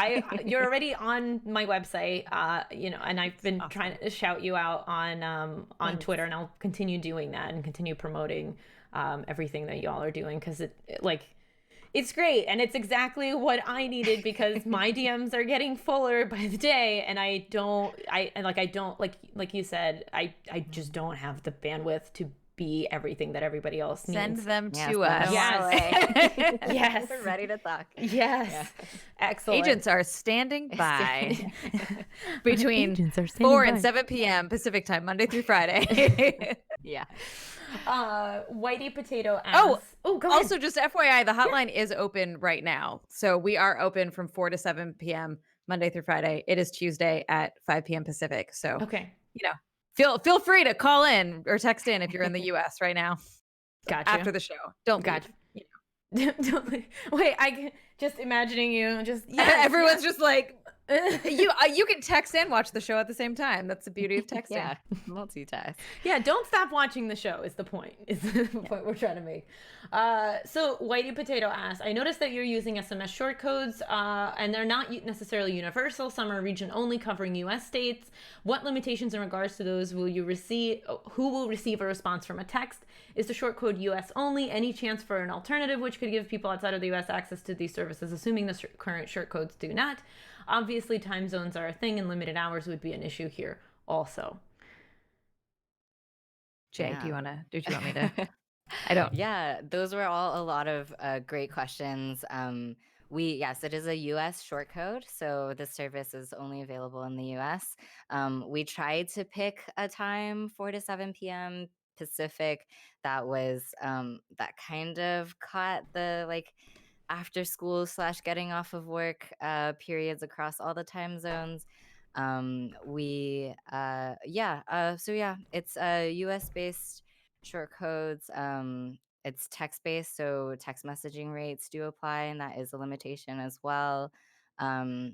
you're already on my website, and I've been trying to shout you out on Twitter, and I'll continue doing that and continue promoting everything that y'all are doing, because it's great, and it's exactly what I needed, because my DMs are getting fuller by the day, and like you said, I just don't have the bandwidth to be everything that everybody else needs. Send them to us. Yes. Yes. We're ready to talk. Yes. Yeah. Excellent. Agents are standing by between 4 and 7 p.m. Pacific time, Monday through Friday. Yeah. Whitey Potato asks. Go ahead. Also, just FYI, the hotline is open right now. So we are open from 4 to 7 p.m. Monday through Friday. It is Tuesday at 5 p.m. Pacific. So, feel free to call in or text in if you're in the U.S. right now. Gotcha. After the show. Don't gotcha. Wait, I just imagining you. Just everyone's just like, You can text and watch the show at the same time. That's the beauty of texting. Yeah, multitask. Yeah, don't stop watching the show is the point. Is the point we're trying to make. So Whitey Potato asks, I noticed that you're using SMS short codes, and they're not necessarily universal. Some are region only, covering U.S. states. What limitations in regards to those will you receive? Who will receive a response from a text? Is the short code U.S. only? Any chance for an alternative which could give people outside of the U.S. access to these services, assuming the current short codes do not? Obviously, time zones are a thing, and limited hours would be an issue here also. Jay, Yeah. do you want me to? I don't. Yeah, those were all a lot of great questions. Yes, it is a US short code, so the service is only available in the US. We tried to pick a time, 4 to 7 p.m. Pacific, that was that kind of caught the like after school / getting off of work periods across all the time zones. It's US based short codes. It's text based, so text messaging rates do apply, and that is a limitation as well. Um,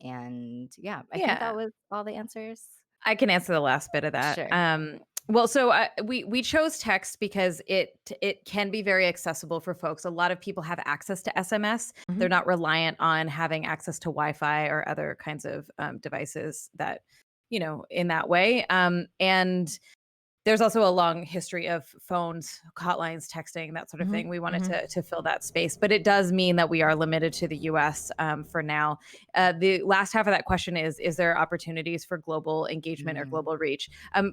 and yeah, I think that Yeah. was all the answers. I can answer the last bit of that. Sure. Well, so we chose text because it can be very accessible for folks. A lot of people have access to SMS. Mhm. They're not reliant on having access to Wi-Fi or other kinds of devices that, in that way. And there's also a long history of phones, hotlines, texting, that sort of thing. We wanted to fill that space, but it does mean that we are limited to the US for now. The last half of that question is there opportunities for global engagement or global reach?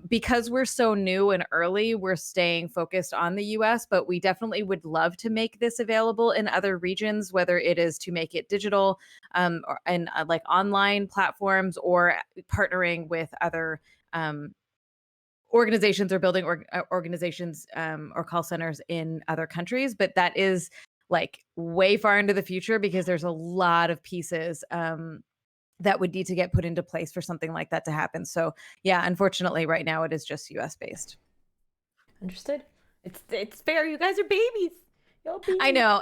Because we're so new and early, we're staying focused on the US, but we definitely would love to make this available in other regions, whether it is to make it digital and like online platforms, or partnering with other organizations or building organizations or call centers in other countries. But that is like way far into the future, because there's a lot of pieces that would need to get put into place for something like that to happen. So yeah, unfortunately right now it is just US based. Understood. It's fair. You guys are babies. I know.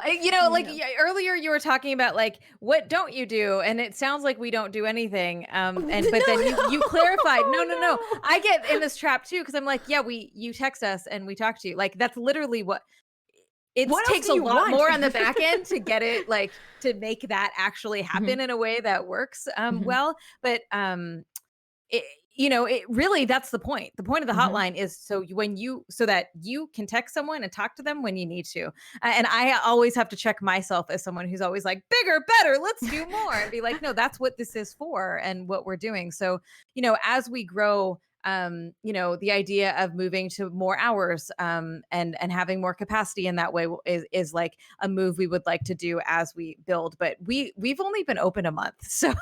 Earlier you were talking about like, what don't you do? And it sounds like we don't do anything. Then you clarified. No. I get in this trap too, because I'm like, yeah, you text us and we talk to you. Like, that's literally what takes a lot more on the back end to get it, like, to make that actually happen in a way that works well. But it really, that's the point. The point of the hotline is so that you can text someone and talk to them when you need to. And I always have to check myself as someone who's always like, bigger, better, let's do more, and be like, no, that's what this is for and what we're doing. So, as we grow, the idea of moving to more hours and having more capacity in that way is like a move we would like to do as we build. But we've only been open a month, so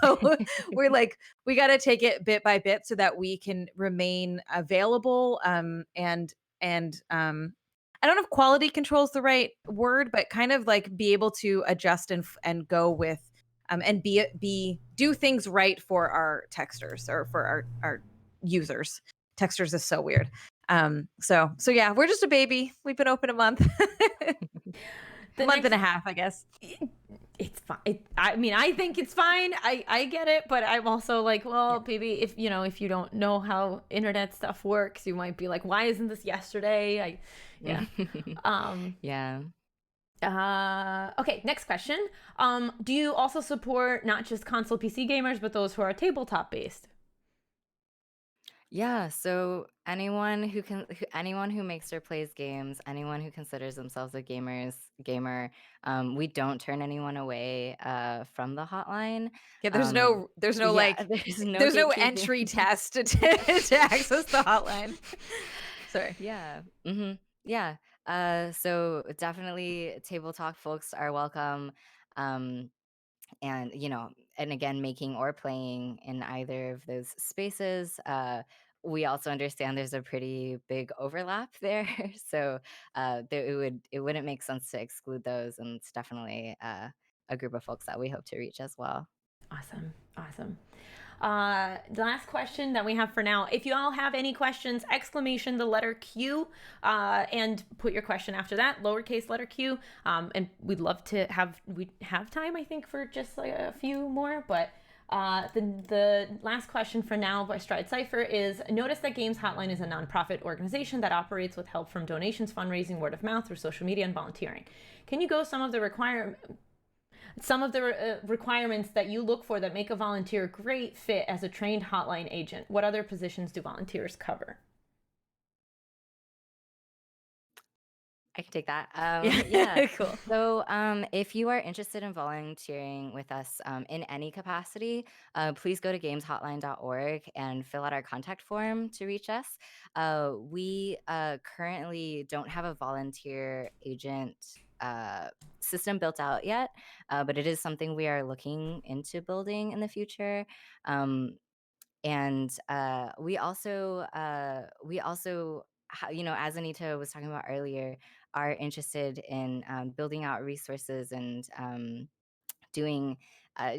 we're like, we got to take it bit by bit so that we can remain available. And I don't know if quality control is the right word, but kind of like be able to adjust and go with and do things right for our texters or for our users. Texters is so weird. So yeah, we're just a baby. We've been open a month. Month and a half, I guess. It's fine. I think it's fine. I get it, but I'm also like, well, maybe if you don't know how internet stuff works, you might be like, why isn't this yesterday? Okay, next question. Do you also support not just console PC gamers, but those who are tabletop based? Yeah, so anyone who makes or plays games, anyone who considers themselves a gamer, we don't turn anyone away from the hotline. Yeah, there's no there's no gatekeeping. entry test to access the hotline. Sorry. Yeah. Yeah. So definitely table talk folks are welcome. And again, making or playing in either of those spaces. We also understand there's a pretty big overlap there, so it wouldn't make sense to exclude those, and it's definitely a group of folks that we hope to reach as well. Awesome. The last question that we have for now, if you all have any questions, exclamation the letter Q, and put your question after that, lowercase letter Q. And we'd love to have time, I think, for just like a few more, but The last question for now by Stride Cipher is, notice that Games Hotline is a nonprofit organization that operates with help from donations, fundraising, word of mouth, through social media, and volunteering. Can you go some of the requirements that you look for that make a volunteer a great fit as a trained hotline agent? What other positions do volunteers cover? I can take that. Yeah, cool. So, if you are interested in volunteering with us in any capacity, please go to gameshotline.org and fill out our contact form to reach us. We currently don't have a volunteer agent system built out yet, but it is something we are looking into building in the future. And we also as Anita was talking about earlier, are interested in building out resources and doing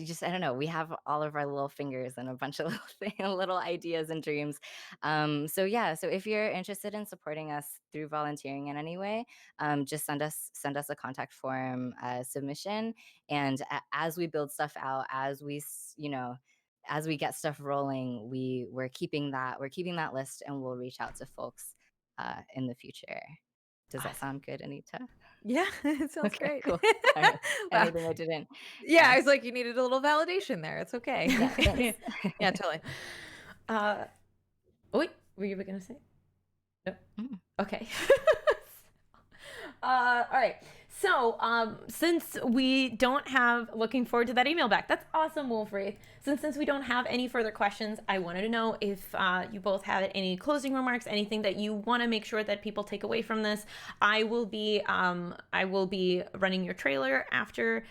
just, I don't know, we have all of our little fingers and a bunch of little ideas and dreams. So if you're interested in supporting us through volunteering in any way, just send us a contact form submission, and as we build stuff out, as we get stuff rolling, we're keeping that list, and we'll reach out to folks in the future. Does that sound good, Anita? Yeah, it sounds Okay, great. cool. Sorry. Wow. Anything I didn't. Yeah, I was like, you needed a little validation there. It's okay. Yeah, thanks. Yeah, totally. Wait, were you going to say? No. Mm. Okay. All right. So, since we don't have, looking forward to that email back. That's awesome, Wolfwraith. Since we don't have any further questions, I wanted to know if you both have any closing remarks, anything that you want to make sure that people take away from this. I will be running your trailer after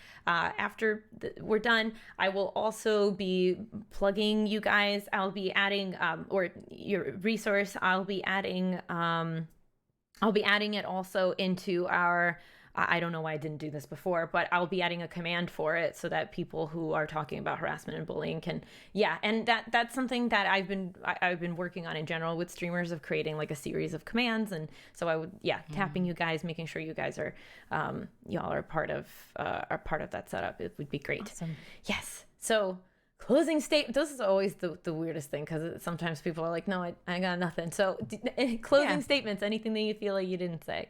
we're done. I will also be plugging you guys. I'll be adding or your resource. I'll be adding it also into our, I don't know why I didn't do this before, but I'll be adding a command for it so that people who are talking about harassment and bullying can, and that's something that I've been working on in general with streamers, of creating like a series of commands. And so I would, tapping you guys, making sure you guys are, y'all are part of that setup. It would be great. Awesome. Yes. So closing statement. This is always the weirdest thing, because sometimes people are like, no, I got nothing. So closing statements, anything that you feel like you didn't say.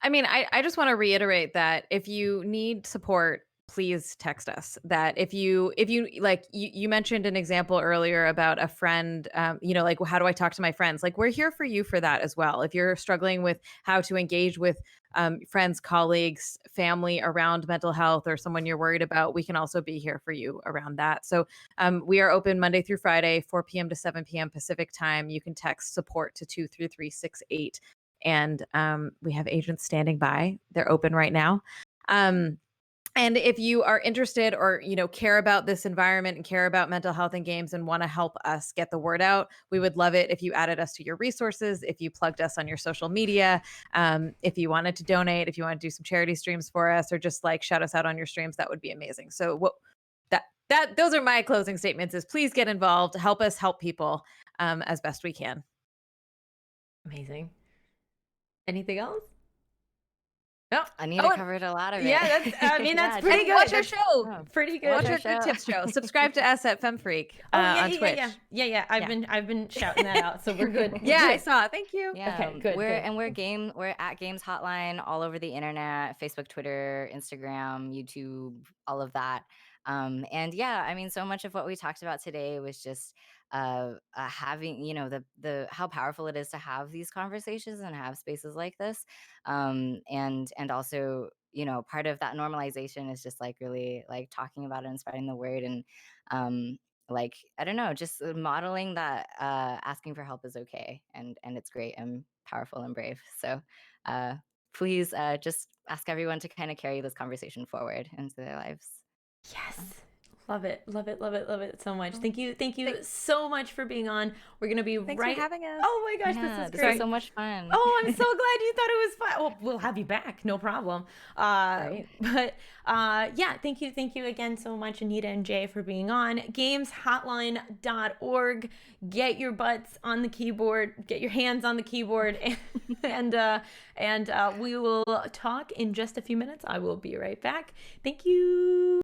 I mean, I just want to reiterate that if you need support, please text us. That if you like, you mentioned an example earlier about a friend, like, how do I talk to my friends? Like, we're here for you for that as well. If you're struggling with how to engage with friends, colleagues, family around mental health, or someone you're worried about, we can also be here for you around that. So we are open Monday through Friday, 4 p.m. to 7 p.m. Pacific time. You can text support to 23368. And we have agents standing by. They're open right now. And if you are interested, or care about this environment and care about mental health in games and want to help us get the word out, we would love it if you added us to your resources, if you plugged us on your social media, if you wanted to donate, if you want to do some charity streams for us, or just like shout us out on your streams, that would be amazing. So those are my closing statements: is please get involved, help us help people as best we can. Amazing. Anything else? No, Anita covered a lot of it. Yeah, that's pretty good. Watch our show. Pretty good. Watch our Good Tips show. Subscribe to us at FemFreak on Twitch. Yeah. I've been shouting that out, so we're good. Yeah, I saw. Thank you. Yeah, okay, good. We're at Games Hotline all over the internet: Facebook, Twitter, Instagram, YouTube, all of that. And so much of what we talked about today was just having, the how powerful it is to have these conversations and have spaces like this, and also, part of that normalization is just like really like talking about it and spreading the word, and like, I don't know, just modeling that asking for help is okay, and it's great and powerful and brave. So please just ask everyone to kind of carry this conversation forward into their lives. Yes. Love it so much. Thank you so much for being on. We're gonna be Thanks for having us. Oh my gosh, this is great. This was so much fun. Oh, I'm so glad you thought it was fun. Well, we'll have you back, no problem. Right. But thank you again so much, Anita and Jay, for being on. Gameshotline.org. Get your butts on the keyboard, get your hands on the keyboard, and we will talk in just a few minutes. I will be right back. Thank you.